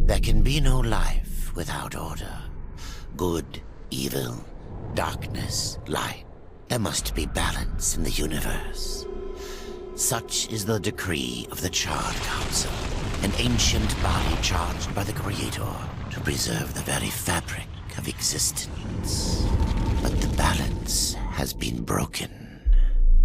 There can be no life without order. Good, evil, darkness, light. There must be balance in the universe. Such is the decree of the Charred Council, an ancient body charged by the Creator to preserve the very fabric of existence. But the balance has been broken.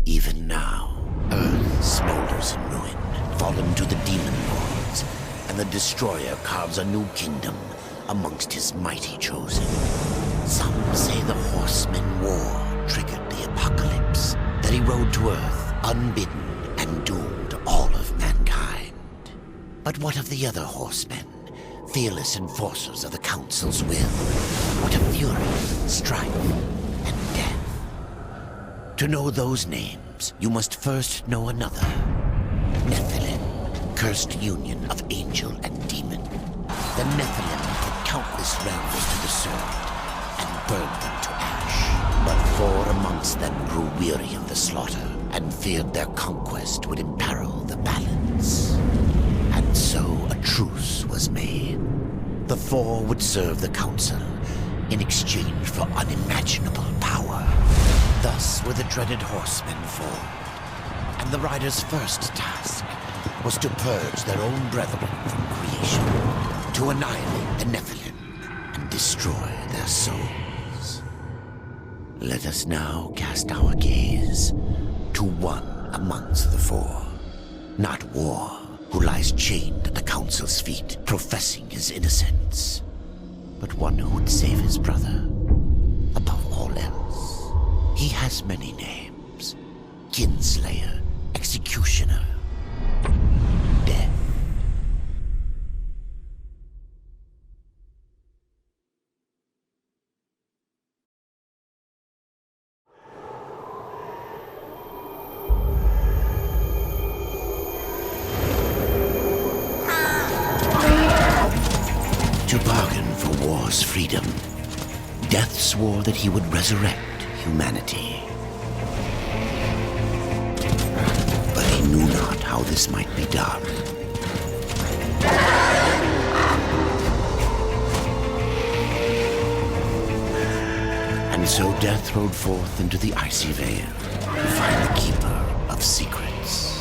Even now, Earth smolders in ruin, fallen to the demon lords, and the Destroyer carves a new kingdom amongst his mighty chosen. Some say the Horsemen War triggered the apocalypse, that he rode to Earth unbidden and doomed all of mankind. But what of the other horsemen, fearless enforcers of the Council's will? What of fury, strife, and death? To know those names, you must first know another. Nephilim, cursed union of angel and demon. The Nephilim put countless realms to the sword and burned them to ash. But 4 amongst them grew weary of the slaughter and feared their conquest would imperil the balance. And so a truce was made. The 4 would serve the Council in exchange for unimaginable power. Thus were the dreaded horsemen formed, and the riders' first task was to purge their own brethren from creation, to annihilate the Nephilim and destroy their souls. Let us now cast our gaze to one amongst the 4, not War, who lies chained at the Council's feet, professing his innocence, but one who would save his brother above all else. He has many names: Kinslayer, Executioner, Death. To bargain for war's freedom, Death swore that he would resurrect humanity. But he knew not how this might be done. And so Death rode forth into the icy veil to find the Keeper of Secrets.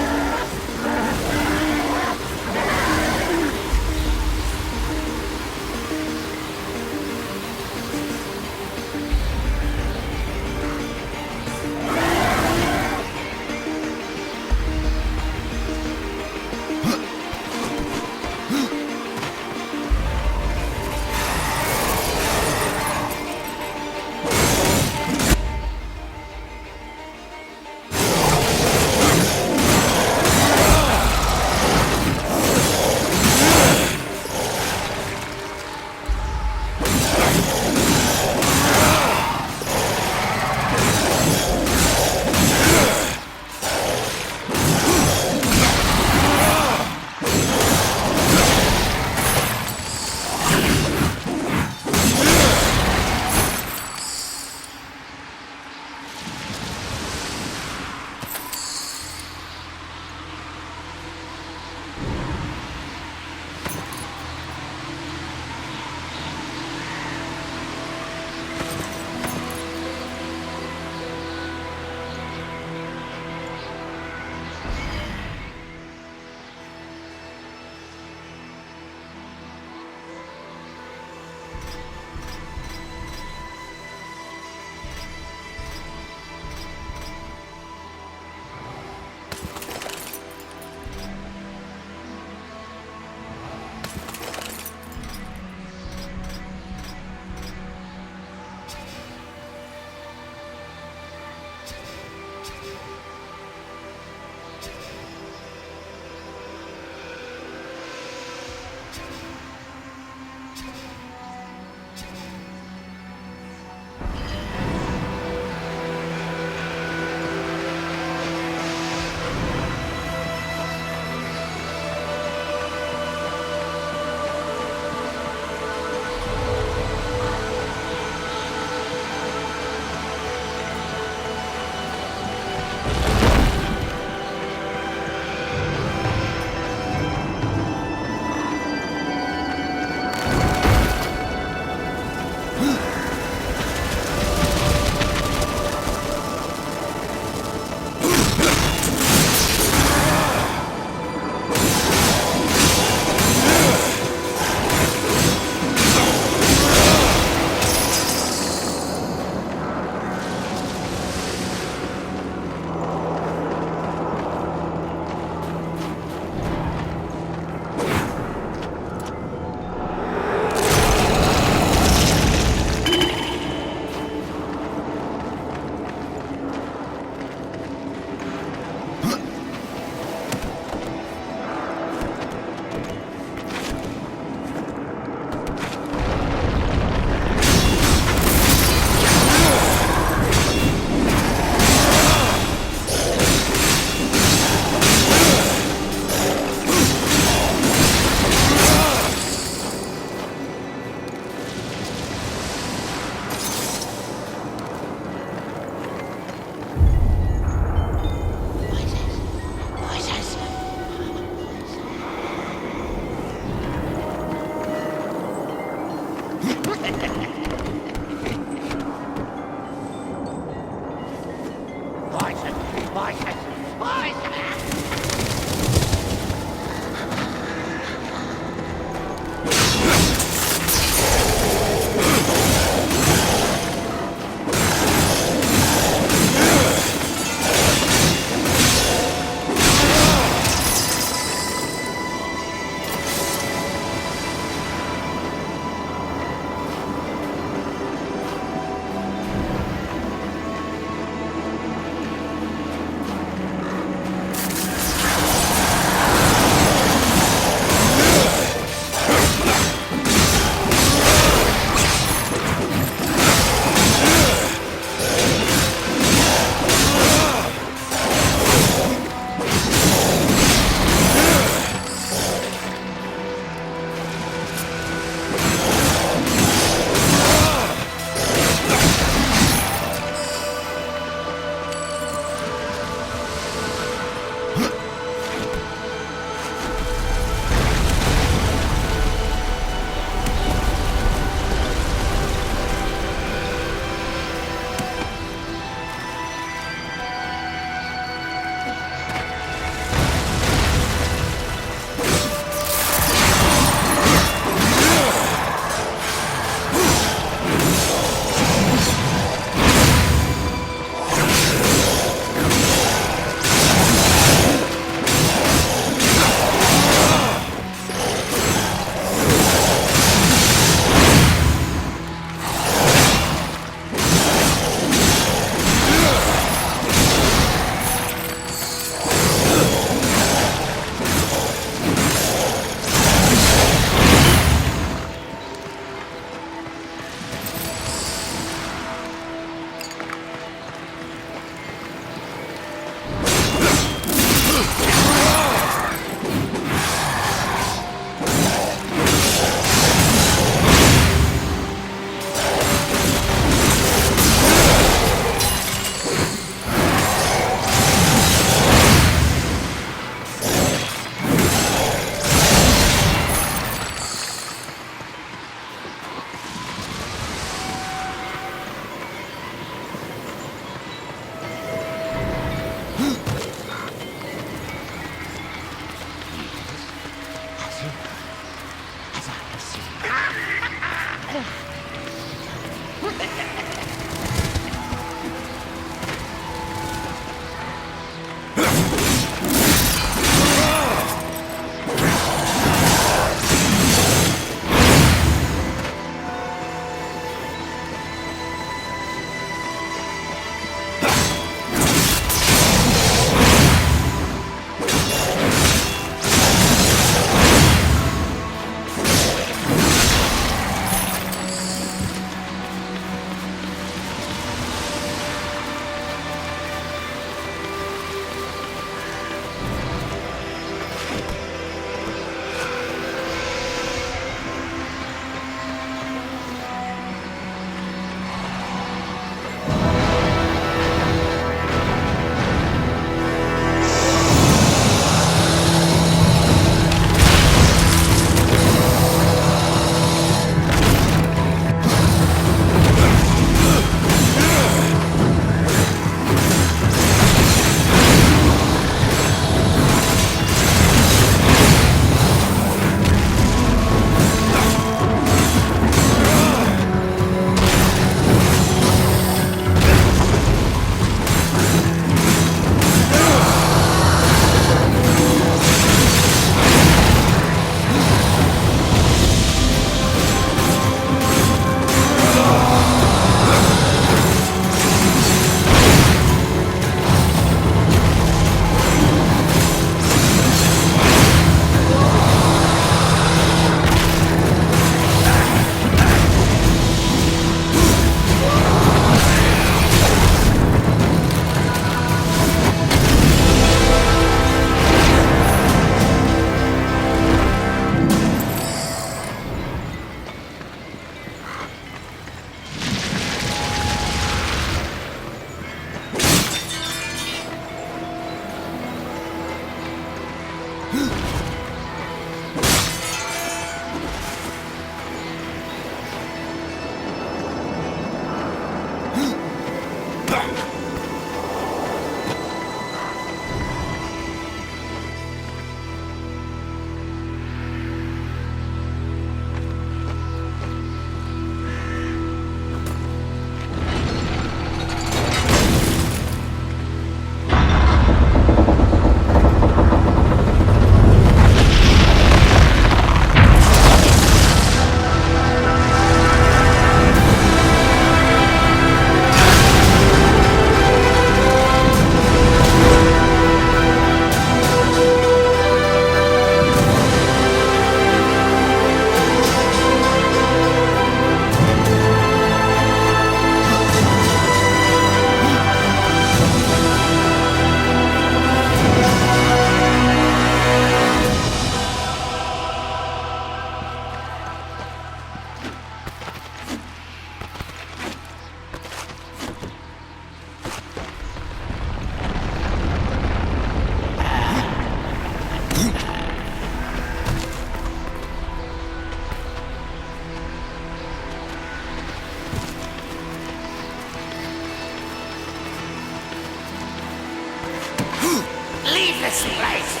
leave this place!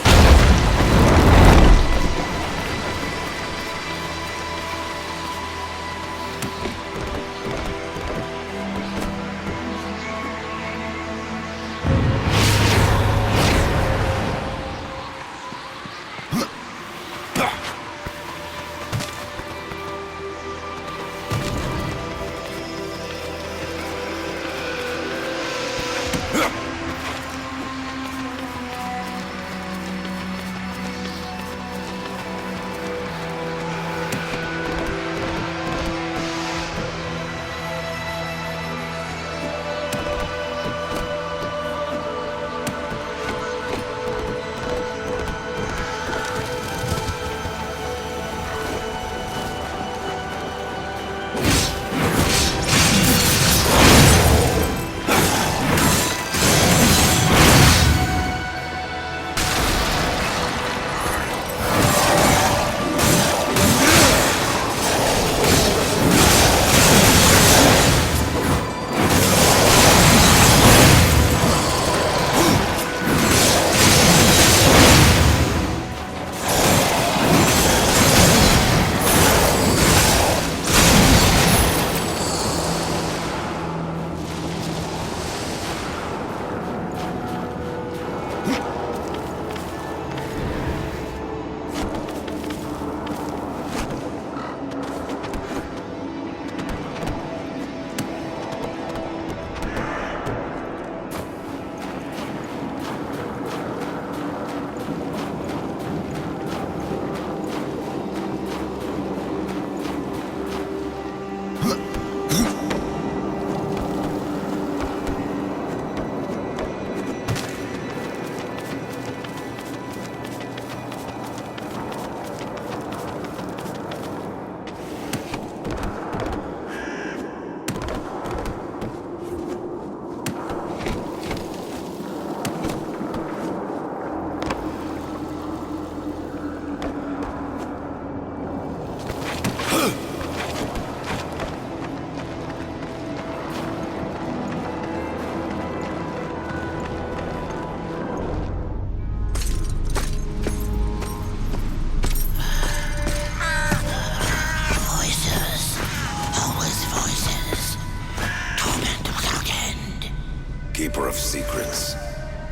Keeper of secrets,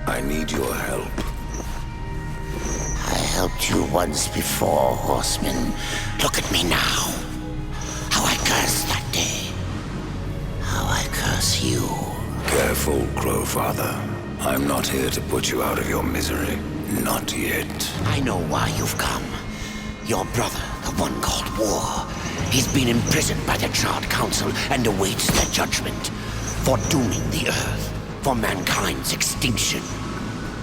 I need your help. I helped you once before, horseman. Look at me now. How I cursed that day. How I curse you. Careful, Crowfather. I'm not here to put you out of your misery. Not yet. I know why you've come. Your brother, the one called War. He's been imprisoned by the Charred Council and awaits their judgment. For dooming the Earth. For mankind's extinction.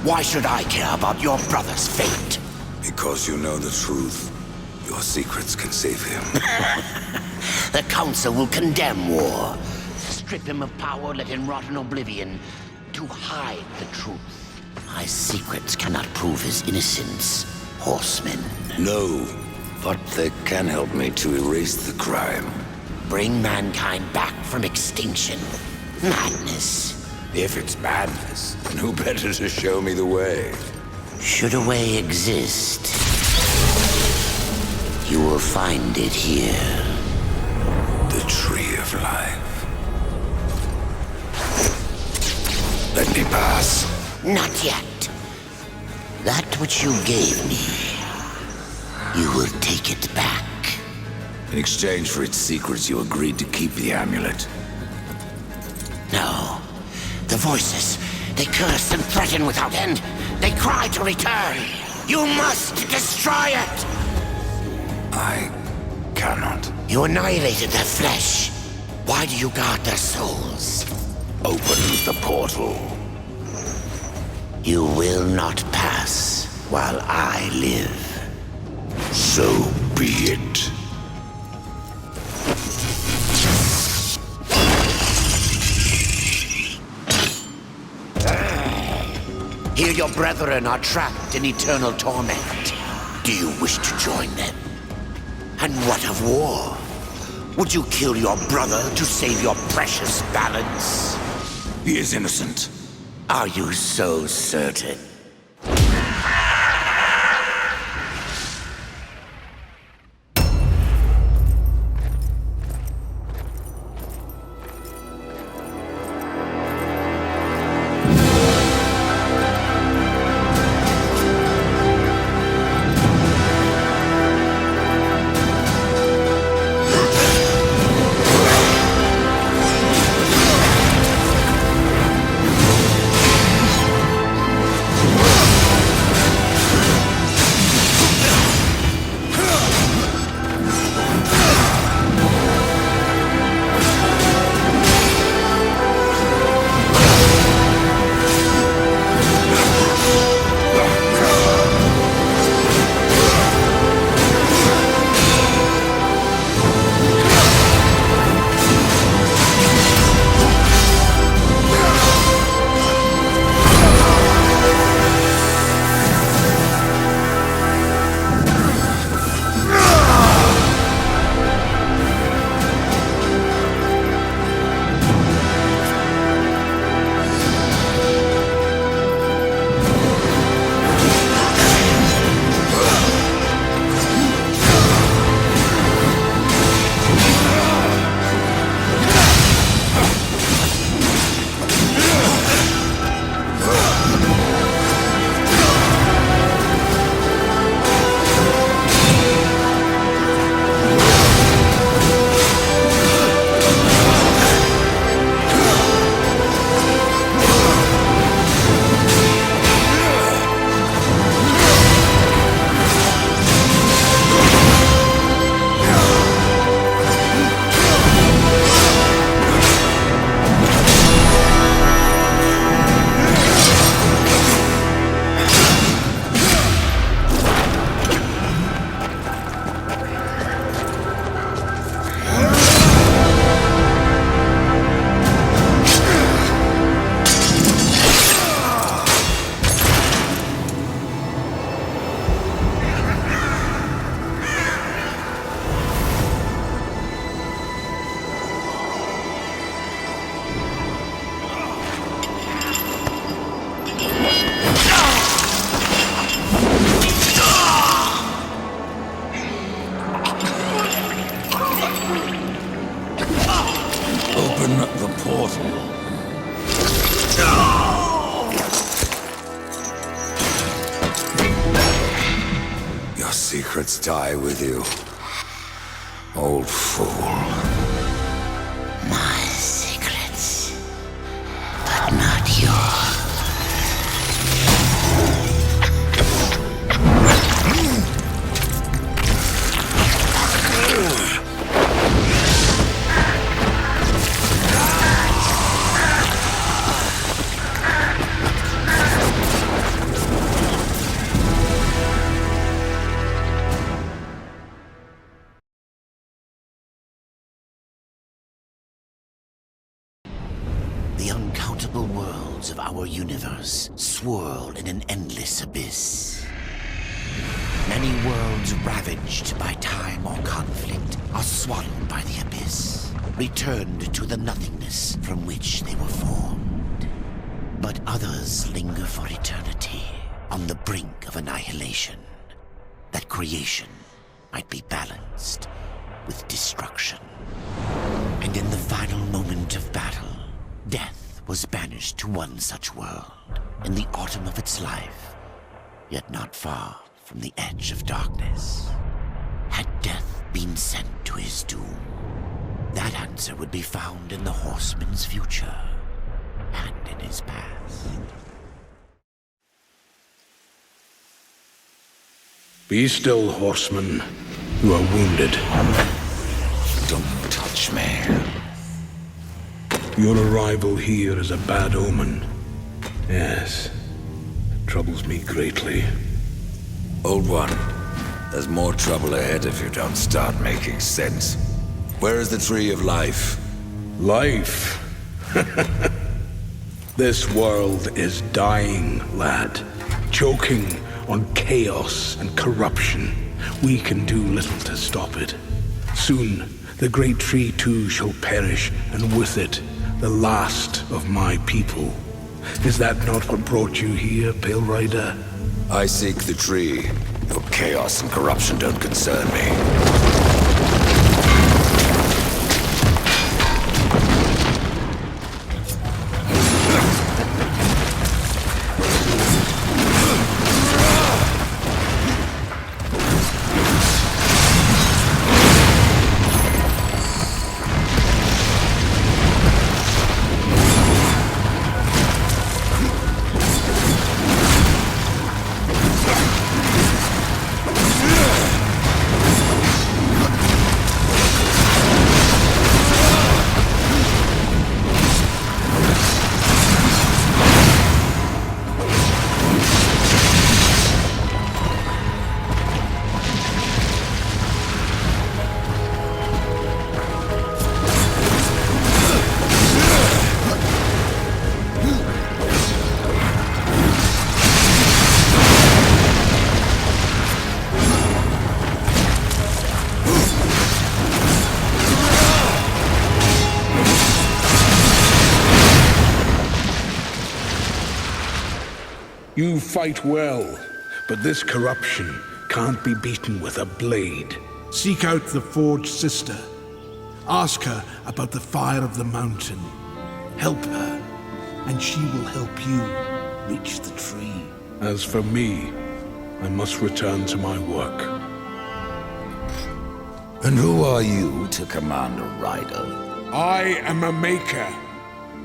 Why should I care about your brother's fate? Because you know the truth. Your secrets can save him. The Council will condemn War. Strip him of power, let him rot in oblivion. To hide the truth. My secrets cannot prove his innocence, horsemen. No, but they can help me to erase the crime. Bring mankind back from extinction. Madness. If it's madness, then who better to show me the way? Should a way exist, you will find it here. The Tree of Life. Let me pass. Not yet. That which you gave me, you will take it back. In exchange for its secrets, you agreed to keep the amulet. No. The voices, they curse and threaten without end. They cry to return. You must destroy it! I cannot. You annihilated their flesh. Why do you guard their souls? Open the portal. You will not pass while I live. So be it. Here your brethren are trapped in eternal torment. Do you wish to join them? And what of War? Would you kill your brother to save your precious balance? He is innocent. Are you so certain? secrets die with you. Old fool. My secrets, but not yours. The uncountable worlds of our universe swirl in an endless abyss. Many worlds ravaged by time or conflict are swallowed by the abyss, returned to the nothingness from which they were formed. But others linger for eternity on the brink of annihilation, that creation might be balanced with destruction. And in the final moment of battle, death was banished to one such world in the autumn of its life, yet not far from the edge of darkness. Had death been sent to his doom? That answer would be found in the horseman's future and in his past. Be still, horseman. You are wounded. Don't touch me. Your arrival here is a bad omen. Yes, it troubles me greatly. Old one, there's more trouble ahead if you don't start making sense. Where is the tree of life? Life? This world is dying, lad. Choking on chaos and corruption. We can do little to stop it. Soon, the great tree too shall perish, and with it, the last of my people. Is that not what brought you here, Pale Rider? I seek the tree. Your chaos and corruption don't concern me. You fight well, but this corruption can't be beaten with a blade. Seek out the Forged Sister. Ask her about the fire of the mountain. Help her, and she will help you reach the tree. As for me, I must return to my work. And who are you to command a rider? I am a maker,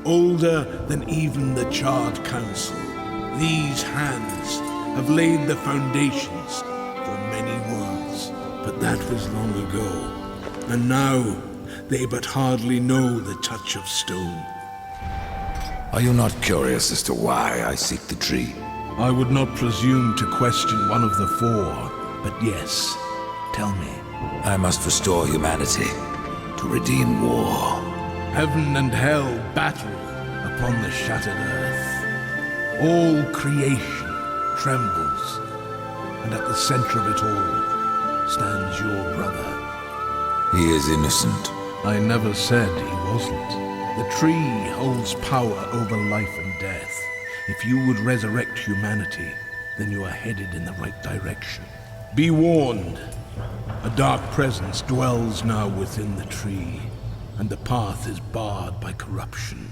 older than even the Charred Council. These hands have laid the foundations for many worlds, but that was long ago. And now, they but hardly know the touch of stone. Are you not curious as to why I seek the tree? I would not presume to question one of the four, but yes, tell me. I must restore humanity, to redeem war. Heaven and hell battle upon the shattered earth. All creation trembles, and at the center of it all stands your brother. He is innocent. I never said he wasn't. The tree holds power over life and death. If you would resurrect humanity, then you are headed in the right direction. Be warned. A dark presence dwells now within the tree, and the path is barred by corruption.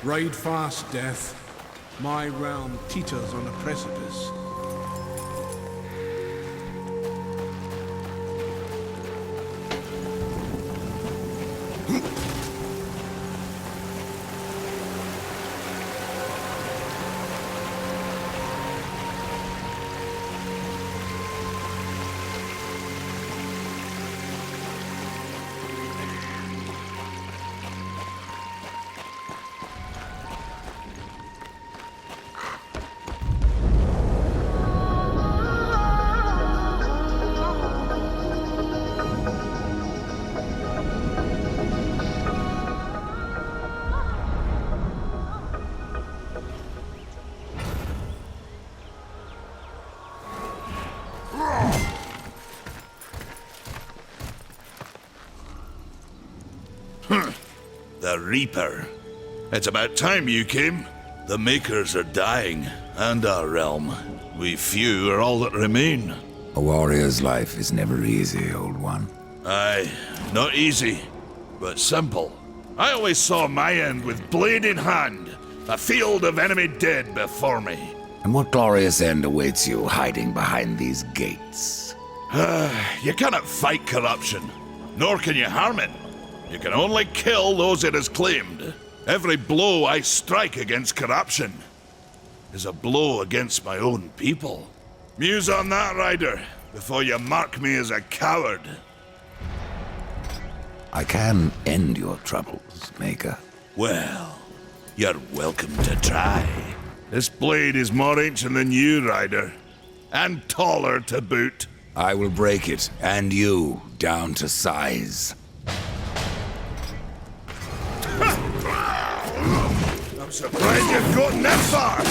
Ride fast, Death. My realm teeters on a precipice. The Reaper. It's about time you came. The Makers are dying, and our realm. We few are all that remain. A warrior's life is never easy, old one. Aye, not easy, but simple. I always saw my end with blade in hand, a field of enemy dead before me. And what glorious end awaits you hiding behind these gates? You cannot fight corruption, nor can you harm it. You can only kill those it has claimed. Every blow I strike against corruption is a blow against my own people. Muse on that, Rider, before you mark me as a coward. I can end your troubles, Maker. Well, you're welcome to try. This blade is more ancient than you, Rider, and taller to boot. I will break it, and you, down to size. I'm surprised you've gotten that far!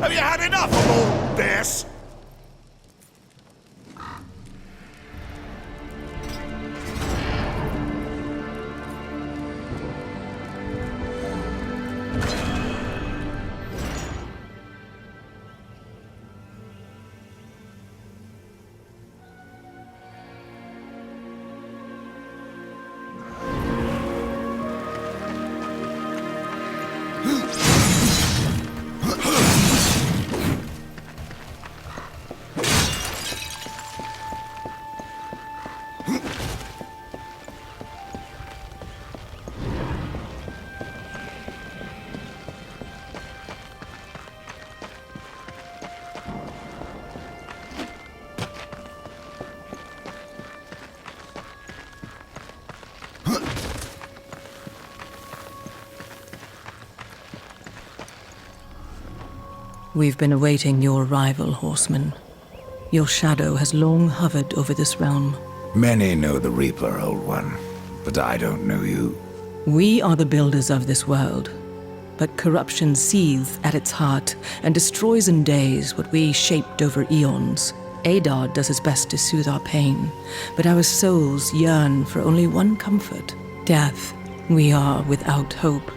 Have you had enough of old Bess? We've been awaiting your arrival, horsemen. Your shadow has long hovered over this realm. Many know the Reaper, old one, but I don't know you. We are the builders of this world, but corruption seethes at its heart and destroys in days what we shaped over eons. Adar does his best to soothe our pain, but our souls yearn for only one comfort: death. We are without hope.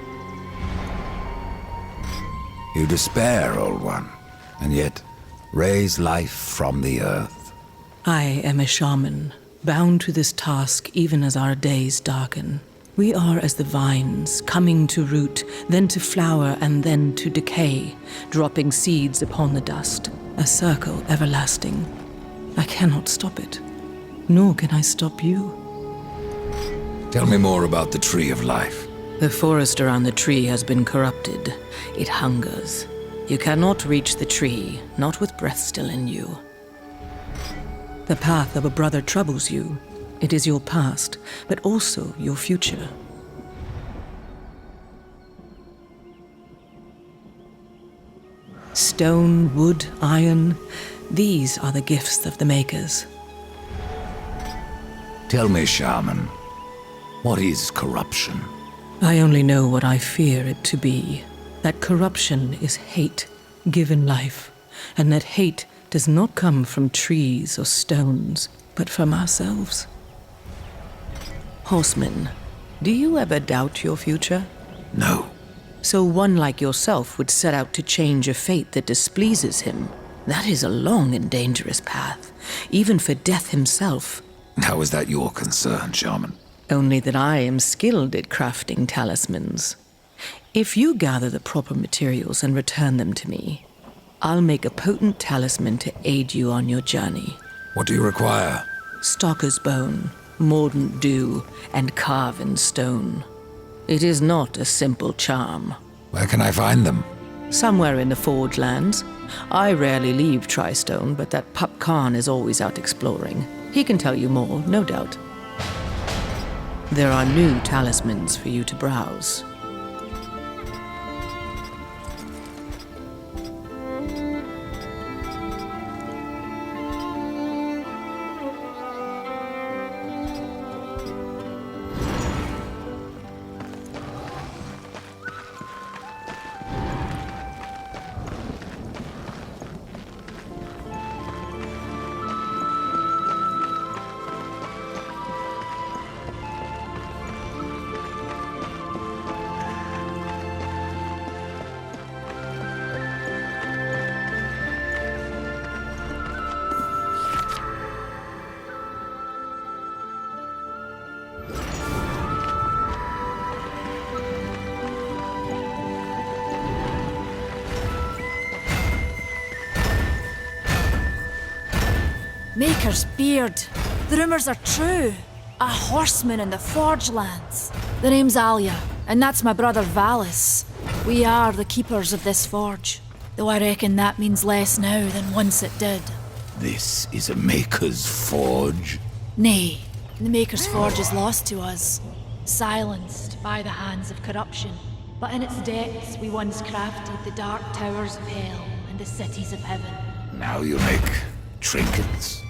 You despair, old one, and yet raise life from the earth. I am a shaman, bound to this task even as our days darken. We are as the vines, coming to root, then to flower, and then to decay, dropping seeds upon the dust, a circle everlasting. I cannot stop it, nor can I stop you. Tell me more about the Tree of Life. The forest around the tree has been corrupted. It hungers. You cannot reach the tree, not with breath still in you. The path of a brother troubles you. It is your past, but also your future. Stone, wood, iron, these are the gifts of the makers. Tell me, Shaman, what is corruption? I only know what I fear it to be. That corruption is hate given life, and that hate does not come from trees or stones, but from ourselves. Horsemen, do you ever doubt your future? No. So one like yourself would set out to change a fate that displeases him. That is a long and dangerous path, even for death himself. How is that your concern, Shaman? Only that I am skilled at crafting talismans. If you gather the proper materials and return them to me, I'll make a potent talisman to aid you on your journey. What do you require? Stalker's bone, mordant dew, and carven stone. It is not a simple charm. Where can I find them? Somewhere in the Forge lands. I rarely leave Tristone, but that pup Khan is always out exploring. He can tell you more, no doubt. There are new talismans for you to browse. Maker's beard. The rumors are true. A horseman in the Forge lands. The name's Alia, and that's my brother Valis. We are the keepers of this forge, though I reckon that means less now than once it did. This is a Maker's Forge? Nay, the Maker's Forge is lost to us, silenced by the hands of corruption. But in its depths we once crafted the dark towers of hell and the cities of heaven. Now you make trinkets?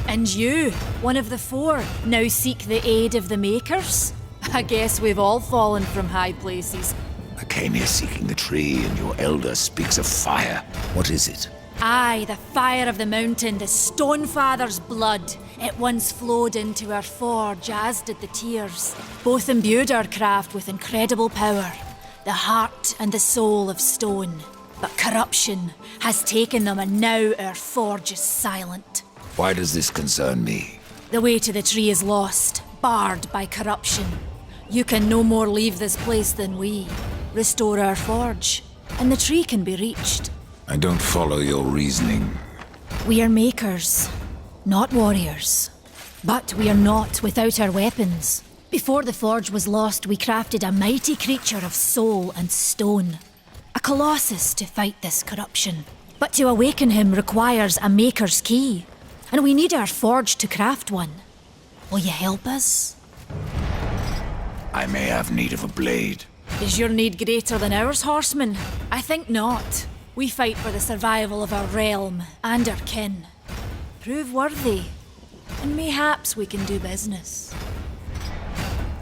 And you, one of the four, now seek the aid of the Makers? I guess we've all fallen from high places. I came here seeking the tree, and your elder speaks of fire. What is it? Aye, the fire of the mountain, the Stonefather's blood. It once flowed into our forge, as did the tears. Both imbued our craft with incredible power, the heart and the soul of stone. But corruption has taken them, and now our forge is silent. Why does this concern me? The way to the tree is lost, barred by corruption. You can no more leave this place than we. Restore our forge, and the tree can be reached. I don't follow your reasoning. We are makers, not warriors. But we are not without our weapons. Before the forge was lost, we crafted a mighty creature of soul and stone. A colossus to fight this corruption. But to awaken him requires a maker's key. And we need our forge to craft one. Will you help us? I may have need of a blade. Is your need greater than ours, horsemen? I think not. We fight for the survival of our realm and our kin. Prove worthy, and mayhaps we can do business.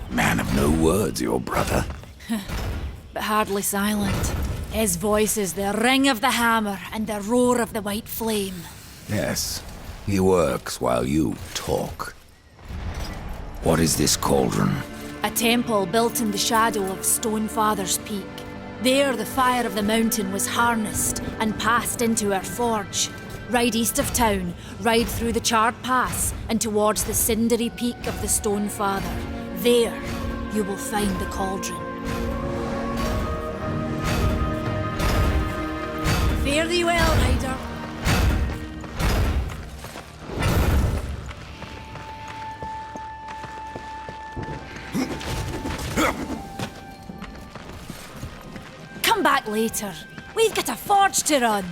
Man of no words, your brother. But hardly silent. His voice is the ring of the hammer and the roar of the white flame. Yes, he works while you talk. What is this cauldron? A temple built in the shadow of Stonefather's Peak. There the fire of the mountain was harnessed and passed into our forge. Ride east of town, ride through the charred pass and towards the cindery peak of the Stonefather. There you will find the cauldron. Fare thee well, rider. Come back later. We've got a forge to run.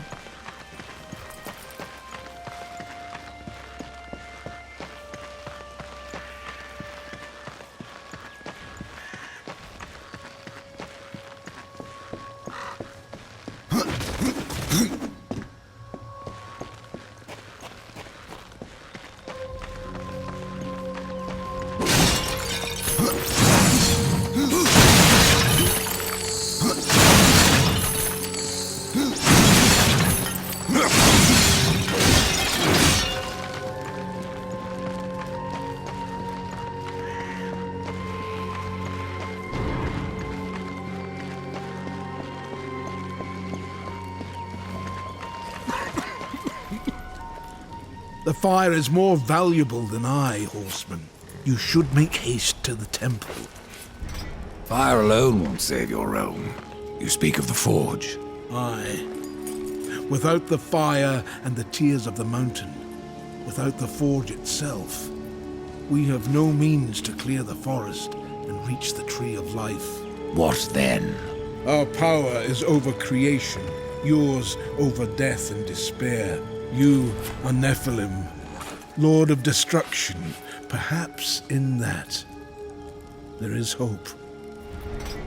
The fire is more valuable than I, horseman. You should make haste to the temple. Fire alone won't save your realm. You speak of the forge. Aye. Without the fire and the tears of the mountain, without the forge itself, we have no means to clear the forest and reach the tree of life. What then? Our power is over creation, yours over death and despair. You are Nephilim, Lord of Destruction. Perhaps in that there is hope.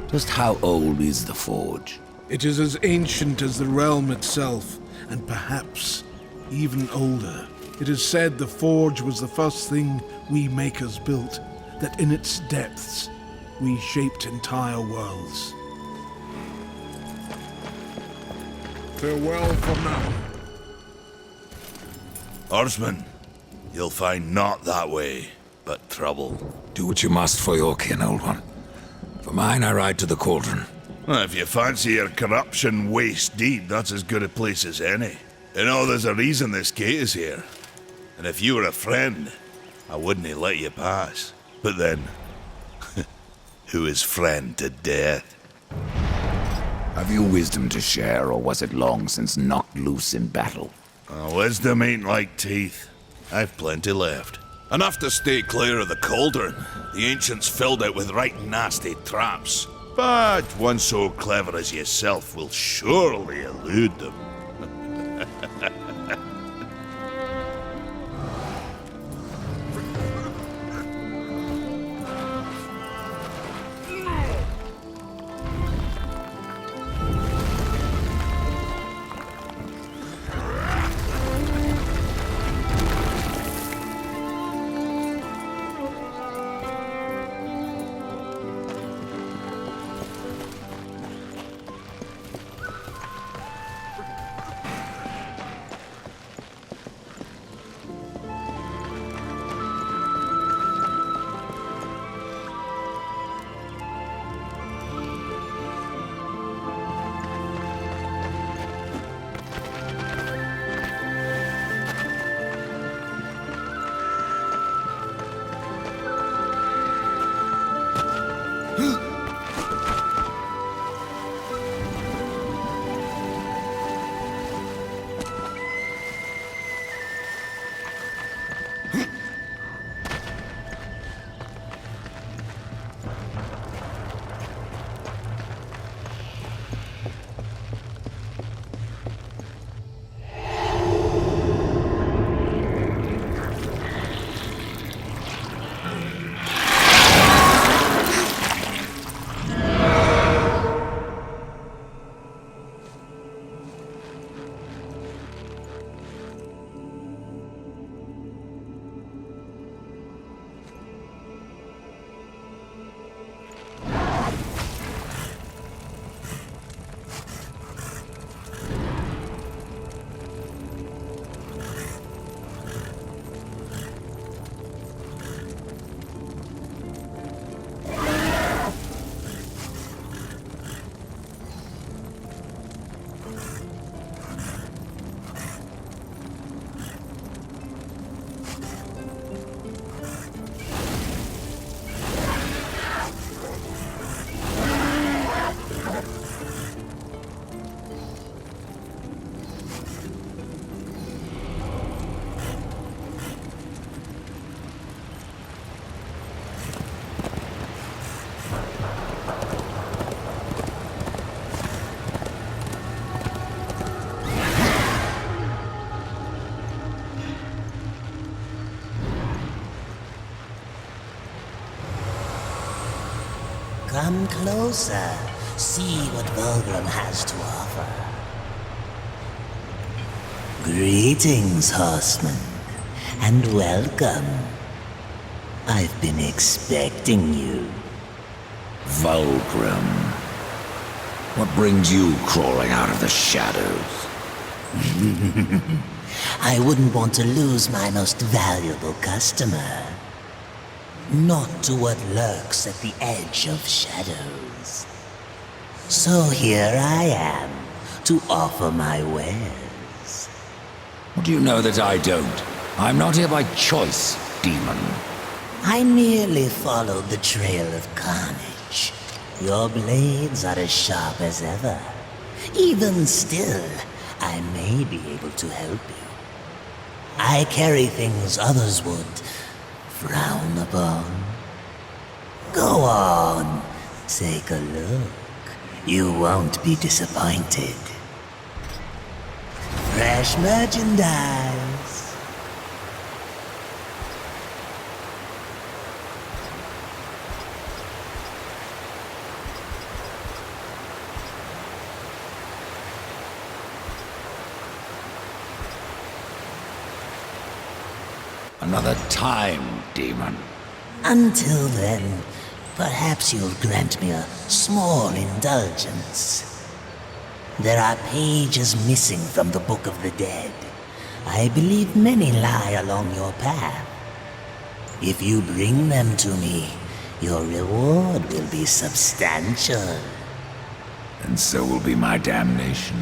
Just how old is the forge? It is as ancient as the realm itself, and perhaps even older. It is said the forge was the first thing we makers built, that in its depths we shaped entire worlds. Farewell for now. Horseman, you'll find not that way, but trouble. Do what you must for your kin, old one. For mine, I ride to the cauldron. Well, if you fancy your corruption waist deep, that's as good a place as any. You know, there's a reason this gate is here. And if you were a friend, I wouldn't let you pass. But then, who is friend to death? Have you wisdom to share, or was it long since knocked loose in battle? Wisdom ain't like teeth. I've plenty left. Enough to stay clear of the cauldron. The ancients filled it with right nasty traps. But one so clever as yourself will surely elude them. Come closer. See what Vulgrim has to offer. Greetings, horsemen, and welcome. I've been expecting you. Vulgrim. What brings you crawling out of the shadows? I wouldn't want to lose my most valuable customer. Not to what lurks at the edge of shadows. So here I am, to offer my wares. What do you know that I don't? I'm not here by choice, demon. I merely followed the trail of carnage. Your blades are as sharp as ever. Even still, I may be able to help you. I carry things others would frown upon. Go on, take a look. You won't be disappointed. Fresh merchandise. Another time, demon. Until then, perhaps you'll grant me a small indulgence. There are pages missing from the Book of the Dead. I believe many lie along your path. If you bring them to me, your reward will be substantial. And so will be my damnation.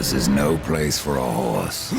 This is no place for a horse.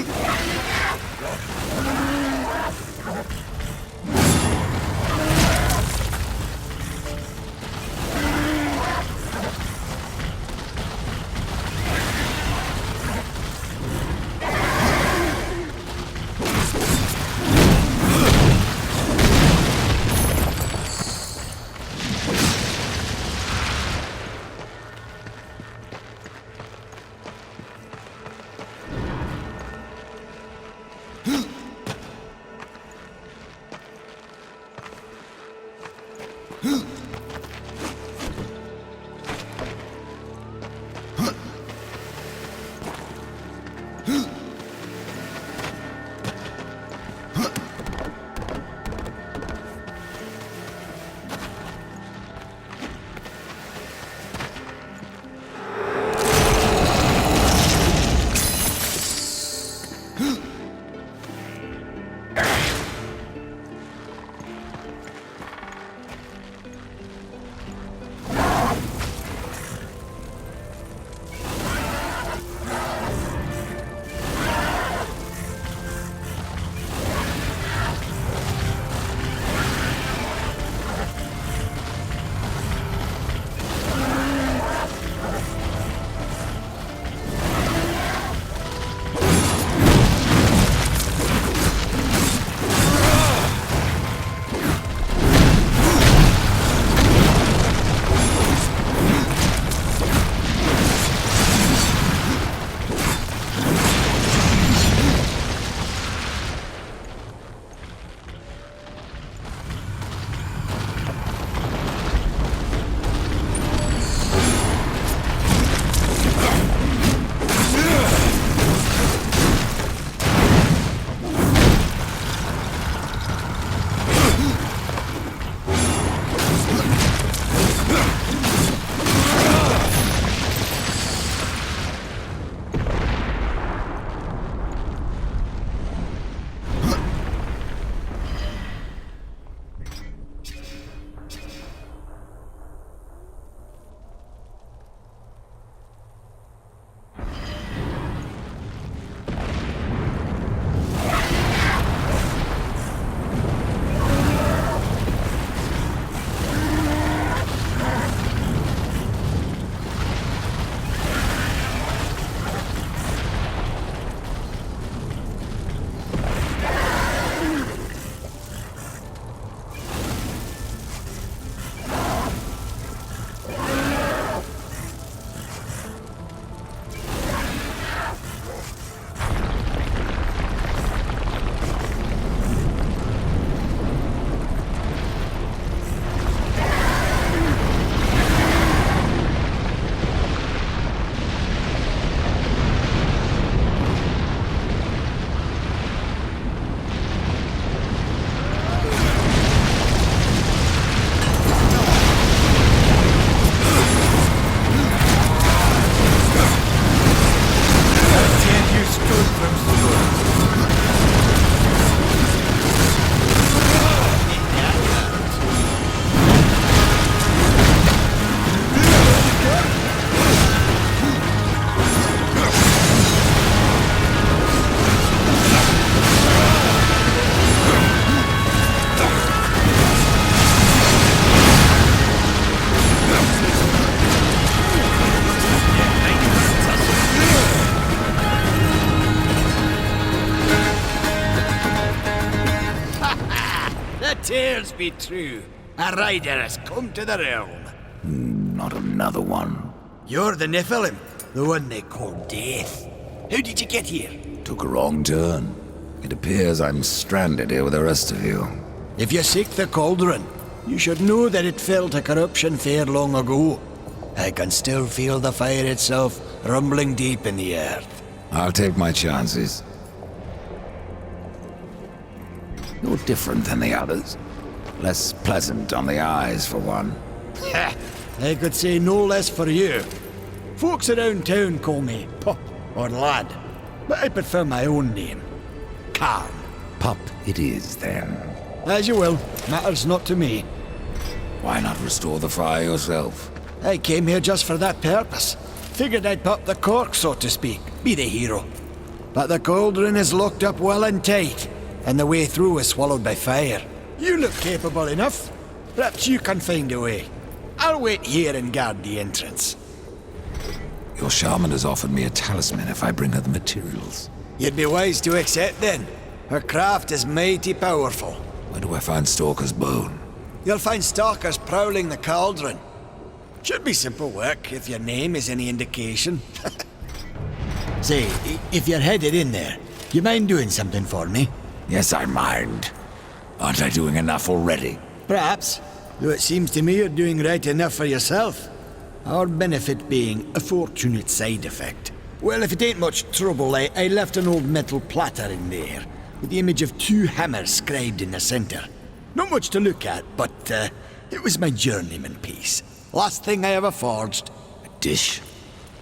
Tales be true. A rider has come to the realm. Not another one. You're the Nephilim, the one they call Death. How did you get here? Took a wrong turn. It appears I'm stranded here with the rest of you. If you seek the cauldron, you should know that it fell to corruption fair long ago. I can still feel the fire itself rumbling deep in the earth. I'll take my chances. You're different than the others. Less pleasant on the eyes, for one. I could say no less for you. Folks around town call me Pup or Lad, but I prefer my own name. Carn. Pup it is, then. As you will. Matters not to me. Why not restore the fire yourself? I came here just for that purpose. Figured I'd pop the cork, so to speak. be the hero. But the cauldron is locked up well and tight, and the way through is swallowed by fire. You look capable enough. Perhaps you can find a way. I'll wait here and guard the entrance. Your shaman has offered me a talisman if I bring her the materials. You'd be wise to accept then. Her craft is mighty powerful. Where do I find Stalker's bone? You'll find stalkers prowling the cauldron. Should be simple work, if your name is any indication. Say, if you're headed in there, you mind doing something for me? Yes, I mind. Aren't I doing enough already? Perhaps, though it seems to me you're doing right enough for yourself. Our benefit being a fortunate side effect. Well, if it ain't much trouble, I left an old metal platter in there, with the image of 2 hammers scribed in the center. Not much to look at, but it was my journeyman piece. Last thing I ever forged. A dish?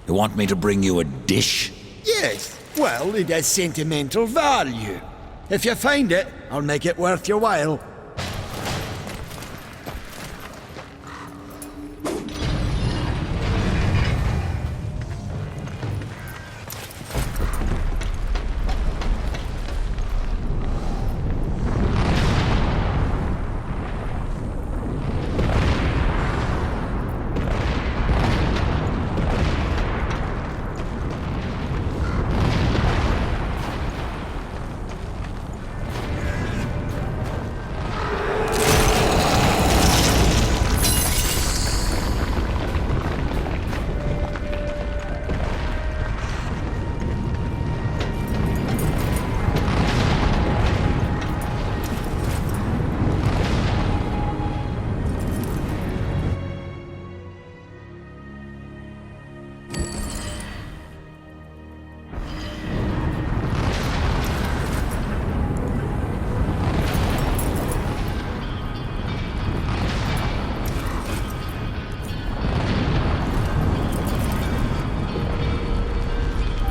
You want me to bring you a dish? Yes, well, it has sentimental value. If you find it, I'll make it worth your while.